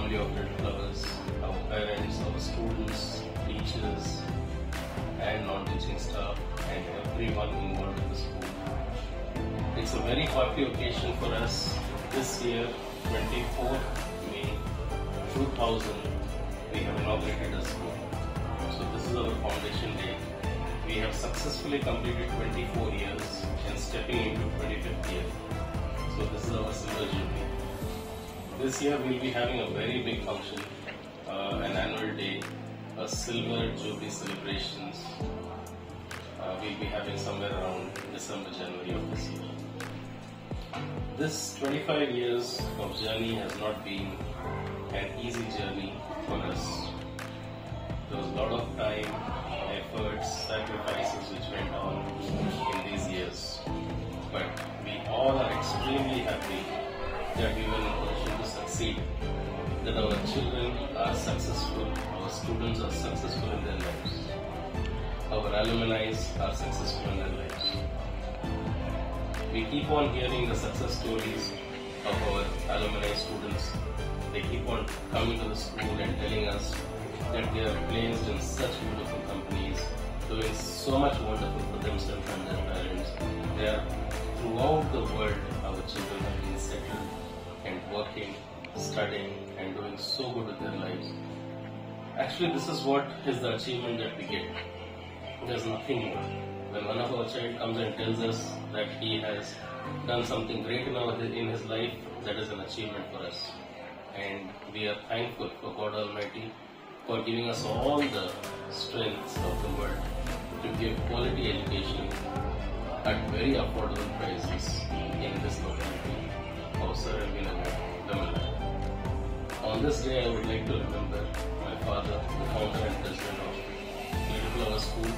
family of Little Flowers, our parents, our students, teachers, and non-teaching staff, and everyone involved in the school. It's a very happy occasion for us. This year, 24th May 2000, we have inaugurated a school. So this is our foundation day. We have successfully completed 24 years and stepping into 25th year. So this is our silver jubilee. This year we will be having a very big function, an annual day, a silver jubilee celebrations. We'll be having somewhere around December, January of this year. This 25 years of journey has not been an easy journey for us. There was a lot of time, efforts, sacrifices which went on in these years. But we all are extremely happy that we were in a position to succeed, that our children are successful, our students are successful in their lives, our alumni are successful in their lives. We keep on hearing the success stories of our alumni students. They keep on coming to the school and telling us that they are placed in such beautiful companies, doing so much wonderful for themselves and their parents. They are throughout the world, our children have been settled and working, studying and doing so good with their lives. Actually, this is what is the achievement that we get. There's nothing more. When one of our child comes and tells us that he has done something great in his life, that is an achievement for us. And we are thankful for God Almighty for giving us all the strengths of the world to give quality education at very affordable prices in this locality of Saravinagar, Tamil Nadu. On this day, I would like to remember my father, the founder and president of Little Flower School.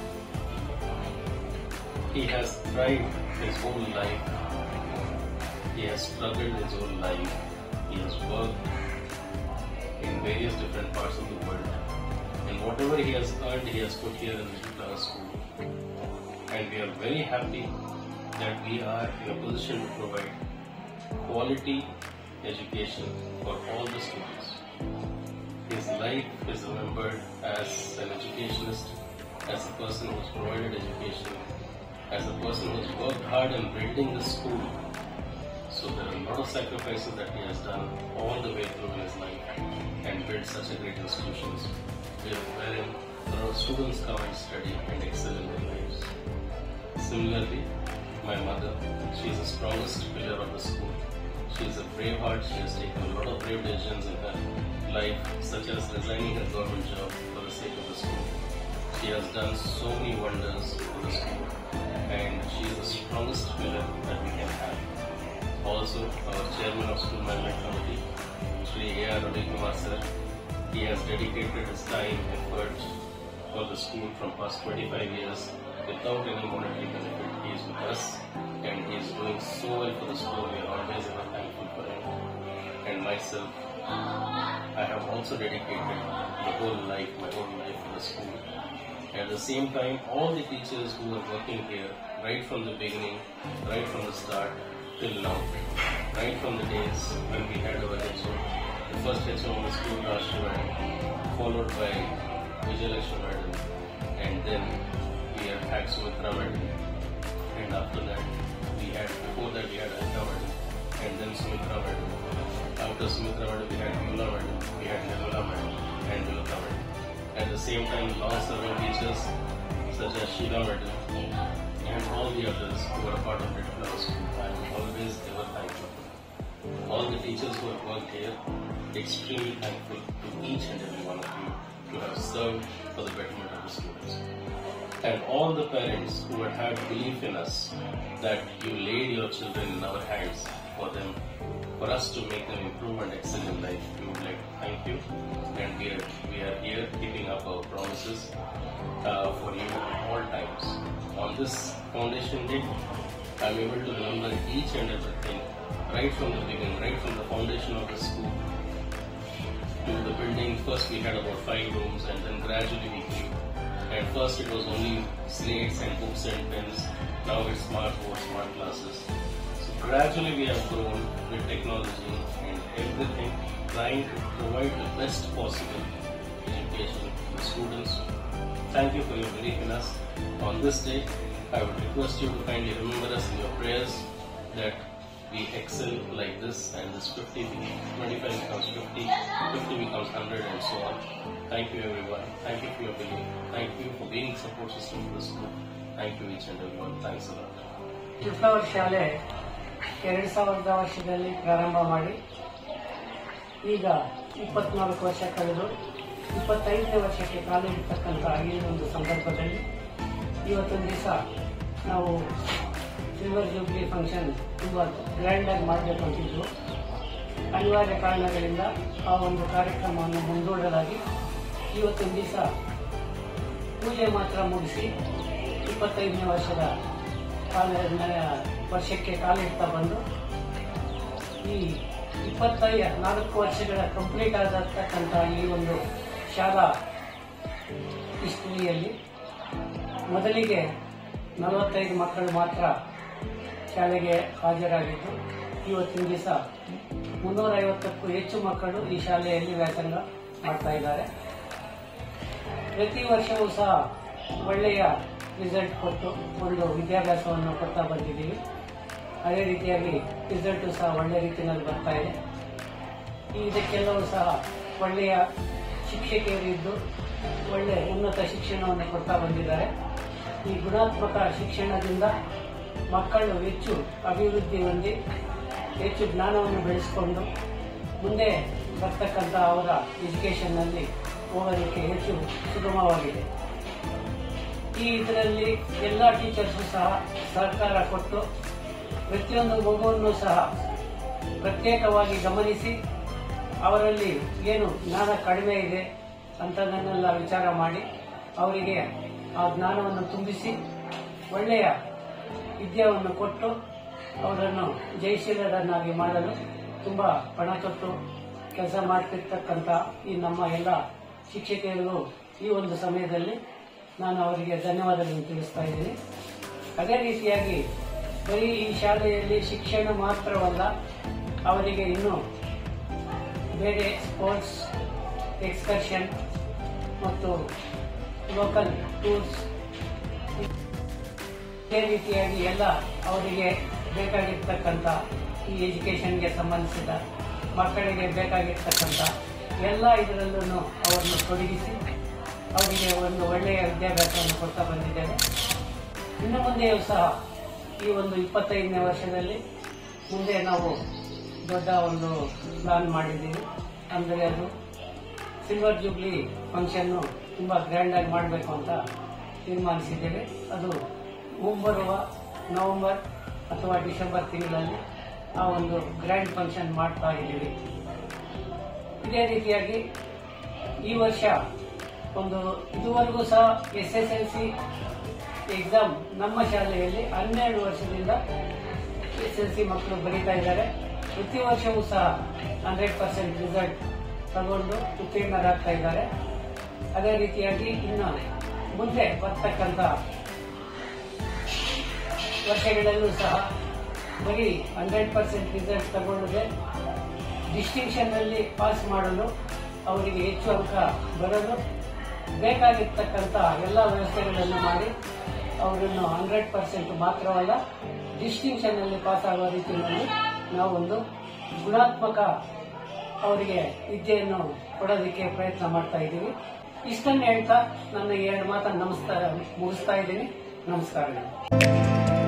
He has tried his whole life. He has struggled his whole life. He has worked in various different parts of the world. And whatever he has earned, he has put here in Little Flower School. And we are very happy that we are in a position to provide quality education for all the students. His life is remembered as an educationist, as a person who has provided education, as a person who has worked hard in building the school. So there are a lot of sacrifices that he has done all the way through in his life and built such a great institutions wherein our students come and study and excel in their lives. Similarly, my mother, she is the strongest pillar of the school. She is a brave heart. She has taken a lot of brave decisions in her life, such as resigning her government job for the sake of the school. She has done so many wonders for the school, and she is the strongest pillar that we can have. Also, our chairman of School Management Committee, Shri A.R. Ravi Kumar sir, he has dedicated his time, effort for the school from past 25 years without any monetary benefit. He is with us and he is doing so well for the school. We are always ever thankful for him. And myself, I have also dedicated my whole life for the school. At the same time, all the teachers who are working here, right from the beginning, right from the start till now, right from the days when we had our HO, the first HO on the school, Rashtra Madam, followed by Vijayalakshmi Madam, and then we have had Sumitra Madam, and after that, before that we had Anita Madam, and then Sumitra Madam. After Sumitra Madam, we had Amula Madam, we had Nirmala Madam, and Vilata Madam. At the same time, long-serving teachers such as Sheila Madam and all the others who are a part of Little Flower School, I am always ever thankful. All the teachers who have worked here, extremely thankful to each and every one of you to have served for the betterment of the students. And all the parents who had had belief in us that you laid your children in our hands for us to make them improve and excel in life, we would like to thank you. And we are here keeping up our promises for you at all times. On this foundation day, I am able to remember each and everything right from the beginning, right from the foundation of the school to the building. First we had about 5 rooms and then gradually we grew. And first it was only slates and books and pens. Now it's smart boards, smart classes. So gradually we have grown with technology and everything. trying to provide the best possible education to the students. Thank you for your belief in us. On this day, I would request you to kindly remember us in your prayers that we excel like this, and this 25 becomes 50, 50 becomes 100, and so on. Thank you everyone. Thank you for your belief. Thank you for being a support system for the school. Thank you each and everyone. Thanks a lot. ಚಿತ್ರವರ್ ಶಾಲೆ 2000 ವರ್ಷದಲ್ಲಿ ಪ್ರಾರಂಭ ಮಾಡಿ ಈಗ 24 ವರ್ಷ ಕಳೆದು 25ನೇ ವರ್ಷಕ್ಕೆ ಕಾಲಿಡತಕ್ಕಂಥ ಈ ಒಂದು ಸಂದರ್ಭದಲ್ಲಿ ಇವತ್ತೊಂದು ದಿವಸ ನಾವು ಸಿಲ್ವರ್ ಜೂಬ್ಲಿ ಫಂಕ್ಷನ್ ತುಂಬ ಗ್ರ್ಯಾಂಡ್ ಆಗಿ ಮಾಡಬೇಕು ಅಂತಿದ್ರು. ಅನಿವಾರ್ಯ ಕಾರಣಗಳಿಂದ ಆ ಒಂದು ಕಾರ್ಯಕ್ರಮವನ್ನು ಮುಂದೂಡಲಾಗಿ ಇವತ್ತೊಂದು ದಿವಸ ಪೂಜೆ ಮಾತ್ರ ಮುಗಿಸಿ 25ನೇ ವರ್ಷಕ್ಕೆ ಕಾಲಿಡ್ತಾ ಬಂದು ಈ 24 ವರ್ಷಗಳ ಕಂಪ್ಲೀಟ್ ಆಗಿರ್ತಕ್ಕಂಥ ಈ ಒಂದು ಶಾಲಾ ಹಿಸ್ಟರಿಯಲ್ಲಿ ಮೊದಲಿಗೆ 45 ಮಕ್ಕಳು ಮಾತ್ರ ಶಾಲೆಗೆ ಹಾಜರಾಗಿದ್ದು, ಇವತ್ತಿನ ದಿವಸ 350ಕ್ಕೂ ಹೆಚ್ಚು ಮಕ್ಕಳು ಈ ಶಾಲೆಯಲ್ಲಿ ವ್ಯಾಸಂಗ ಮಾಡ್ತಾ ಇದ್ದಾರೆ. ಪ್ರತಿ ವರ್ಷವೂ ಸಹ ಒಳ್ಳೆಯ ರಿಸಲ್ಟ್ ಕೊಟ್ಟು ಒಂದು ವಿದ್ಯಾಭ್ಯಾಸವನ್ನು ಕೊಡ್ತಾ ಬಂದಿದ್ದೀವಿ. ಅದೇ ರೀತಿಯಾಗಿ ರಿಸಲ್ಟು ಸಹ ಒಳ್ಳೆಯ ರೀತಿಯಲ್ಲಿ ಬರ್ತಾ ಇದೆ. ಇದಕ್ಕೆಲ್ಲವೂ ಸಹ ಒಳ್ಳೆಯ ಶಿಕ್ಷಕಿಯರು ಇದ್ದು ಒಳ್ಳೆಯ ಉನ್ನತ ಶಿಕ್ಷಣವನ್ನು ಕೊಡ್ತಾ ಬಂದಿದ್ದಾರೆ. ಈ ಗುಣಾತ್ಮಕ ಶಿಕ್ಷಣದಿಂದ ಮಕ್ಕಳು ಹೆಚ್ಚು ಅಭಿವೃದ್ಧಿ ಹೊಂದಿ ಹೆಚ್ಚು ಜ್ಞಾನವನ್ನು ಬೆಳೆಸಿಕೊಂಡು ಮುಂದೆ ಬರ್ತಕ್ಕಂಥ ಅವರ ಎಜುಕೇಷನ್ನಲ್ಲಿ ಹೋಗೋದಕ್ಕೆ ಹೆಚ್ಚು ಸುಗಮವಾಗಿದೆ. ಈ ಇದರಲ್ಲಿ ಎಲ್ಲ ಟೀಚರ್ಸು ಸಹ ಸಹಕಾರ ಕೊಟ್ಟು ಪ್ರತಿಯೊಂದು ಮಗುವನ್ನು ಸಹ ಪ್ರತ್ಯೇಕವಾಗಿ ಗಮನಿಸಿ ಅವರಲ್ಲಿ ಏನು ಜ್ಞಾನ ಕಡಿಮೆ ಇದೆ ಅಂತದನ್ನೆಲ್ಲ ವಿಚಾರ ಮಾಡಿ ಅವರಿಗೆ ಆ ಜ್ಞಾನವನ್ನು ತುಂಬಿಸಿ ಒಳ್ಳೆಯ ವಿದ್ಯಾವನ್ನು ಕೊಟ್ಟು ಅವರನ್ನು ಜಯಶೀಲರನ್ನಾಗಿ ಮಾಡಲು ತುಂಬ ಪಣ ತೊಟ್ಟು ಕೆಲಸ ಮಾಡ್ತಿರ್ತಕ್ಕಂಥ ಈ ನಮ್ಮ ಎಲ್ಲ ಶಿಕ್ಷಕಿಯರಿಗೂ ಈ ಒಂದು ಸಮಯದಲ್ಲಿ ನಾನು ಅವರಿಗೆ ಧನ್ಯವಾದಗಳನ್ನು ತಿಳಿಸ್ತಾ ಇದ್ದೀನಿ. ಅದೇ ರೀತಿಯಾಗಿ ಬರೀ ಈ ಶಾಲೆಯಲ್ಲಿ ಶಿಕ್ಷಣ ಮಾತ್ರವಲ್ಲ, ಅವರಿಗೆ ಇನ್ನೂ ಬೇರೆ ಸ್ಪೋರ್ಟ್ಸ್, ಎಕ್ಸ್ಕರ್ಷನ್ ಮತ್ತು ಲೋಕಲ್ ಟೂರ್ಸ್ ಇದೇ ರೀತಿಯಾಗಿ ಎಲ್ಲ ಅವರಿಗೆ ಬೇಕಾಗಿರ್ತಕ್ಕಂಥ ಈ ಎಜುಕೇಷನ್ಗೆ ಸಂಬಂಧಿಸಿದ ಮಕ್ಕಳಿಗೆ ಬೇಕಾಗಿರ್ತಕ್ಕಂಥ ಎಲ್ಲ ಇದರಲ್ಲೂ ಅವರನ್ನು ತೊಡಗಿಸಿ ಅವರಿಗೆ ಒಂದು ಒಳ್ಳೆಯ ವಿದ್ಯಾಭ್ಯಾಸವನ್ನು ಕೊಡ್ತಾ ಬಂದಿದ್ದೇವೆ. ಇನ್ನು ಮುಂದೆಯೂ ಸಹ ಈ ಒಂದು 25ನೇ ವರ್ಷದಲ್ಲಿ ಮುಂದೆ ನಾವು ದೊಡ್ಡ ಒಂದು ಪ್ಲಾನ್ ಮಾಡಿದ್ದೀವಿ. ಅಂದರೆ ಅದು ಸಿಲ್ವರ್ ಜೂಬ್ಲಿ ಫಂಕ್ಷನ್ನು ತುಂಬ ಗ್ರ್ಯಾಂಡ್ ಆಗಿ ಮಾಡಬೇಕು ಅಂತ ತೀರ್ಮಾನಿಸಿದ್ದೇವೆ. ಅದು ಮುಂಬರುವ ನವೆಂಬರ್ ಅಥವಾ ಡಿಸೆಂಬರ್ ತಿಂಗಳಲ್ಲಿ ಆ ಒಂದು ಗ್ರ್ಯಾಂಡ್ ಫಂಕ್ಷನ್ ಮಾಡ್ತಾ ಇದ್ದೀವಿ. ಇದೇ ರೀತಿಯಾಗಿ ಈ ವರ್ಷ ಒಂದು ಇದುವರೆಗೂ ಸಹ SSLC ಎಕ್ಸಾಮ್ ನಮ್ಮ ಶಾಲೆಯಲ್ಲಿ 12 ವರ್ಷದಿಂದ SSLC ಮಕ್ಕಳು ಬರೀತಾ ಇದ್ದಾರೆ. ಪ್ರತಿ ವರ್ಷವೂ ಸಹ 100% ರಿಸಲ್ಟ್ ತಗೊಂಡು ಉತ್ತೀರ್ಣರಾಗ್ತಾ ಇದ್ದಾರೆ. ಅದೇ ರೀತಿಯಾಗಿ ಇನ್ನು ಮುಂದೆ ಬರ್ತಕ್ಕಂಥ ವರ್ಷಗಳಲ್ಲೂ ಸಹ ಬರೀ 100% ರಿಸಲ್ಟ್ ತಗೊಂಡಿದೆ ಡಿಸ್ಟಿಂಕ್ಷನ್ ನಲ್ಲಿ ಪಾಸ್ ಮಾಡಲು ಅವರಿಗೆ ಹೆಚ್ಚು ಅಂಕ ಬರಲು ಬೇಕಾಗಿರ್ತಕ್ಕಂಥ ಎಲ್ಲ ವ್ಯವಸ್ಥೆಗಳನ್ನು ಮಾಡಿ ಅವರನ್ನು 100% ಮಾತ್ರವಲ್ಲ ಡಿಸ್ಟಿಂಕ್ಷನ್ ನಲ್ಲಿ ಪಾಸ್ ಆಗುವ ರೀತಿಯಲ್ಲಿ ನಾವೊಂದು ಗುಣಾತ್ಮಕ ಅವರಿಗೆ ವಿದ್ಯೆಯನ್ನು ಕೊಡೋದಕ್ಕೆ ಪ್ರಯತ್ನ ಮಾಡ್ತಾ ಇದ್ದೀವಿ. ಇಷ್ಟನ್ನು ಹೇಳ್ತಾ ನನ್ನ 2 ಮಾತನ್ನು ಮುಗಿಸ್ತಾ ಇದ್ದೀನಿ. ನಮಸ್ಕಾರಗಳು.